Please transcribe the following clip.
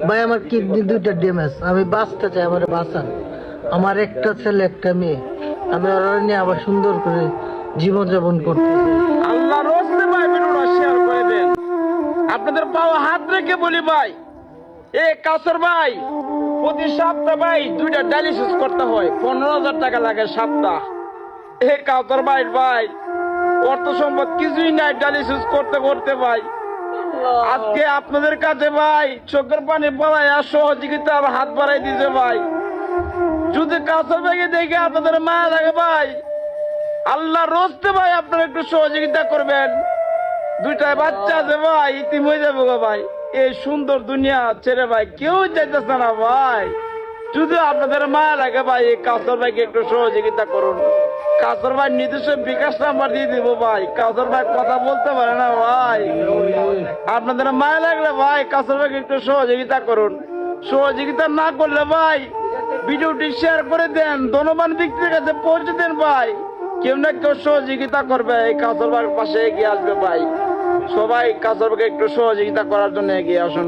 ভাই আমার কিডনি দুইটা ড্যামেজ, আমি বাঁচতে চাই, আমার বাঁচান। আমার একটা ছেলে একটা মেয়ে, আমি ওরা নিয়ে আবার সুন্দর করে জীবনযাপন করতে চাই। আল্লাহর রাস্তে ভাই ভিডিওটা শেয়ার করে দেন। আপনাদের পাওয়া হাত রেখে বলি ভাই, এ কাসর ভাই প্রতি সপ্তাহ ভাই 2টা ডায়ালিসিস করতে হয়, 15,000 টাকা লাগে সপ্তাহ। এ কাসর ভাই ভাই অর্থ সম্পদ কিছুই নাই ডায়ালিসিস করতে করতে ভাই। আজকে আপনাদের কাছে ভাই চোখের পানি পড়ায় সহযোগিতার হাত বাড়াই দিছে ভাই। যদি কাসর ভাইকে দেখে আপনাদের মায়া লাগে ভাই, আল্লাহর রাস্তে ভাই আপনারা একটু সহযোগিতা করবেন। 2টা বাচ্চা আছে ভাই, ইতিম হয়ে যাবো গো ভাই। এই সুন্দর দুনিয়া ছেড়ে ভাই কেউ যাইতেছে না ভাই। যদি আপনাদের মায়া লাগে ভাই, এই কাসর ভাইকে একটু সহযোগিতা করুন। কাসর ভাই নিজস্ব বিকাশ নাম্বার দিয়ে দিব ভাই। কাসর ভাই কথা বলতে পারে না ভাই। আপনাদের মায়া লাগলে ভাই কাসর ভাইকে একটু সহযোগিতা করুন। সহযোগিতা না করলে ভাই ভিডিওটি শেয়ার করে দেন, ধনবান ব্যক্তির কাছে পৌঁছে দেন ভাই। কেউ না কেউ সহযোগিতা করবে, এই কাসর ভাইয়ের পাশে এগিয়ে আসবে ভাই। সবাই কাসর ভাইকে একটু সহযোগিতা করার জন্য এগিয়ে আসুন।